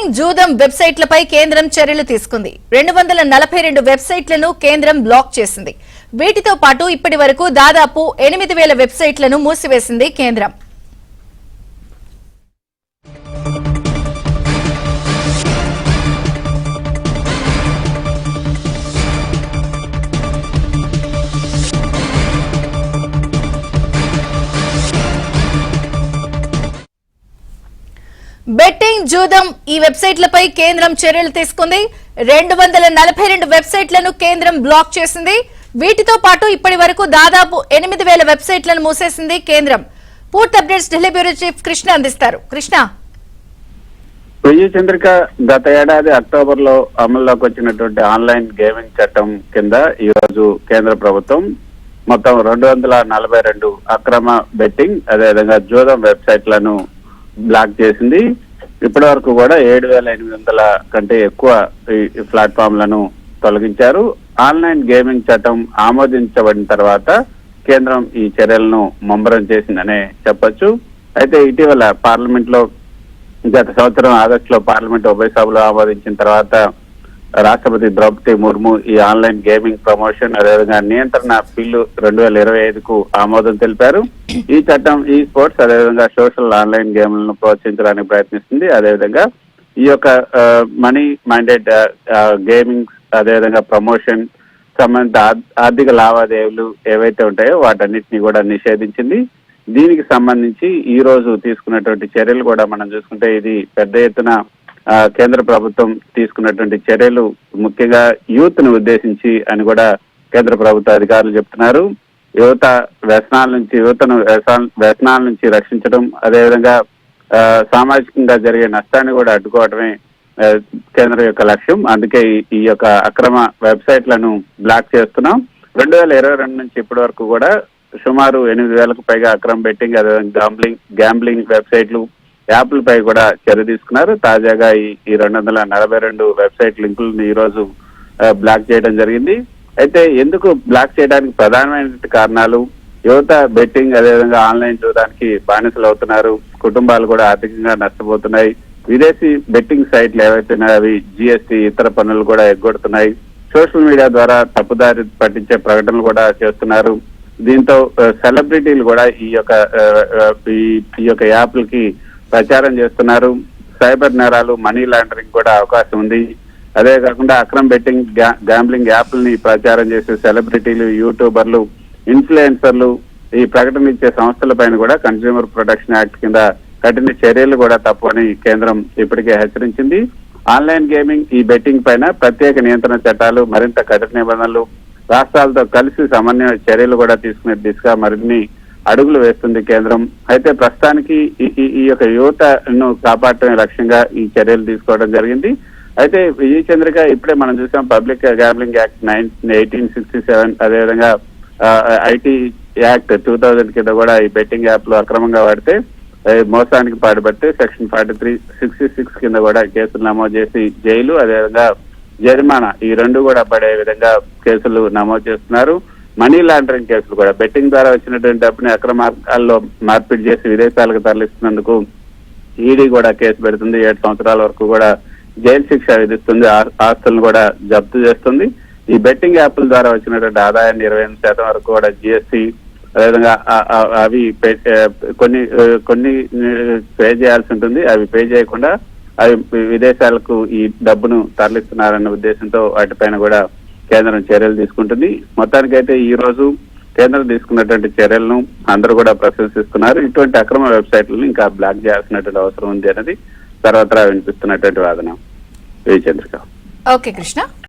Betting జూదం వెబ్సైట్లపై కేంద్రం చర్యలు తీసుకుంది. 242 వెబ్సైట్లను కేంద్రం బ్లాక్ చేసింది. వీటితో పాటు ఇప్పటి వరకు దాదాపు 8,000 వెబ్సైట్లను మూసివేసింది కేంద్రం. బెట్టింగ్ జూదం ఈ వెబ్సైట్లపై కేంద్రం చర్యలు తీసుకుంది. 242 వెబ్సైట్లను కేంద్రం బ్లాక్ చేసింది. వీటితో పాటు ఇప్పటి వరకు దాదాపు 8,000 వెబ్సైట్లను మూసేసింది కేంద్రం. పూర్తి updates Delhi bureau chief Krishna అందిస్తారు. కృష్ణ, చంద్రిక, గత ఏడాది అక్టోబర్ లో అమల్లోకి వచ్చినటువంటి ఆన్లైన్ గేమింగ్ చట్టం కింద ఈ రోజు కేంద్ర ప్రభుత్వం మొత్తం 242 అక్రమ బెట్టింగ్ అదేవిధంగా జూదం వెబ్సైట్లను బ్లాక్ చేసింది. ఇప్పటి వరకు కూడా 7,800 కంటే ఎక్కువ ఈ ప్లాట్ఫామ్లను తొలగించారు. ఆన్లైన్ గేమింగ్ చట్టం ఆమోదించబడిన తర్వాత కేంద్రం ఈ చర్యలను ముమ్మరం చేసిందనే చెప్పొచ్చు. అయితే ఇటీవల పార్లమెంట్ లో గత సంవత్సరం ఆగస్టులో పార్లమెంట్ ఉభయ సభలో ఆమోదించిన తర్వాత రాష్ట్రపతి ద్రౌపది ముర్ము ఈ ఆన్లైన్ గేమింగ్ ప్రమోషన్ అదేవిధంగా నియంత్రణ బిల్లు 2025కు ఆమోదం తెలిపారు. ఈ చట్టం ఈ స్పోర్ట్స్ అదేవిధంగా సోషల్ ఆన్లైన్ గేమ్లను ప్రోత్సహించడానికి ప్రయత్నిస్తుంది. అదేవిధంగా ఈ యొక్క మనీ మైండెడ్ గేమింగ్ అదేవిధంగా ప్రమోషన్ సంబంధిత ఆర్థిక లావాదేవీలు ఏవైతే ఉంటాయో వాటన్నిటిని కూడా నిషేధించింది. దీనికి సంబంధించి ఈ రోజు తీసుకున్నటువంటి చర్యలు కూడా మనం చూసుకుంటే ఇది పెద్ద ఎత్తున కేంద్ర ప్రభుత్వం తీసుకున్నటువంటి చర్యలు ముఖ్యంగా యూత్ ను ఉద్దేశించి అని కూడా కేంద్ర ప్రభుత్వ అధికారులు చెప్తున్నారు. యువతను వ్యసనాల నుంచి రక్షించడం అదేవిధంగా సామాజికంగా జరిగే నష్టాన్ని కూడా అడ్డుకోవడమే కేంద్రం యొక్క లక్ష్యం. అందుకే ఈ యొక్క అక్రమ వెబ్సైట్లను బ్లాక్ చేస్తున్నాం. 2022 నుంచి ఇప్పటి వరకు కూడా సుమారు 8,000కు పైగా అక్రమ బెట్టింగ్ అదేవిధంగా గ్యాంబ్లింగ్ వెబ్సైట్లు యాప్లపై కూడా చర్య తీసుకున్నారు. తాజాగా ఈ 242 వెబ్సైట్ లింకులను ఈ రోజు బ్లాక్ చేయడం జరిగింది. అయితే ఎందుకు బ్లాక్ చేయడానికి ప్రధానమైన కారణాలు యువత బెట్టింగ్ అదేవిధంగా ఆన్లైన్ చూడడానికి బానిసలు అవుతున్నారు. కుటుంబాలు కూడా ఆర్థికంగా నష్టపోతున్నాయి. విదేశీ బెట్టింగ్ సైట్లు ఏవైతే అవి జిఎస్టీ ఇతర పన్నులు కూడా ఎగ్గొడుతున్నాయి. సోషల్ మీడియా ద్వారా తప్పుదారి పట్టించే ప్రకటనలు కూడా చేస్తున్నారు. దీంతో సెలబ్రిటీలు కూడా ఈ యొక్క యాప్లకి ప్రచారం చేస్తున్నారు. సైబర్ నేరాలు మనీ లాండరింగ్ కూడా అవకాశం ఉంది. అదే కాకుండా అక్రమ బెట్టింగ్ గ్యాంబ్లింగ్ యాప్లని ప్రచారం చేసే సెలబ్రిటీలు యూట్యూబర్లు ఇన్ఫ్లుయెన్సర్లు ఈ ప్రకటన ఇచ్చే సంస్థల పైన కూడా కన్స్యూమర్ ప్రొటెక్షన్ యాక్ట్ కింద కఠిన చర్యలు కూడా తప్పని కేంద్రం ఇప్పటికే హెచ్చరించింది. ఆన్లైన్ గేమింగ్ ఈ బెట్టింగ్ పైన ప్రత్యేక నియంత్రణ చట్టాలు మరింత కఠిన నిబంధనలు రాష్ట్రాలతో కలిసి సమన్వయ చర్యలు కూడా తీసుకునే దిశగా మరిన్ని అడుగులు వేస్తుంది కేంద్రం. అయితే ప్రస్తుతానికి ఈ యొక్క యువతను కాపాడటమే లక్ష్యంగా ఈ చర్యలు తీసుకోవడం జరిగింది. అయితే చంద్రిక, ఇప్పుడే మనం చూసాం పబ్లిక్ గ్యాంబ్లింగ్ యాక్ట్ 1867 అదేవిధంగా ఐటీ యాక్ట్ 2000 కింద కూడా ఈ బెట్టింగ్ యాప్లు అక్రమంగా వాడితే మోసానికి పాటుపడితే సెక్షన్ 4366 కింద కూడా కేసులు నమోదు చేసి జైలు అదేవిధంగా జరిమానా ఈ రెండు కూడా పడే విధంగా కేసులు నమోదు చేస్తున్నారు. మనీ లాండరింగ్ కేసులు కూడా బెట్టింగ్ ద్వారా వచ్చినటువంటి డబ్బుని అక్రమ మార్గాల్లో మార్పిడి చేసి విదేశాలకు తరలిస్తున్నందుకు ఈడీ కూడా కేసు పెడుతుంది. 7 సంవత్సరాల వరకు కూడా జైలు శిక్ష విధిస్తుంది. ఆస్తులను కూడా జప్తు చేస్తుంది. ఈ బెట్టింగ్ యాప్ల ద్వారా వచ్చినటువంటి ఆదాయాన్ని 28% వరకు కూడా జిఎస్టీ అదేవిధంగా అవి కొన్ని పే చేయాల్సి ఉంటుంది. అవి పే చేయకుండా అవి విదేశాలకు ఈ డబ్బును తరలిస్తున్నారన్న ఉద్దేశంతో వాటిపైన కూడా కేంద్రం చర్యలు తీసుకుంటుంది. మొత్తానికైతే ఈ రోజు కేంద్రం తీసుకున్నటువంటి చర్యలను అందరూ కూడా ప్రశంసిస్తున్నారు. ఇటువంటి అక్రమ వెబ్సైట్లను ఇంకా బ్లాక్ చేయాల్సినటువంటి అవసరం ఉంది అనేది సర్వత్రా వినిపిస్తున్నటువంటి వాదన. చంద్రిక. ఓకే కృష్ణ.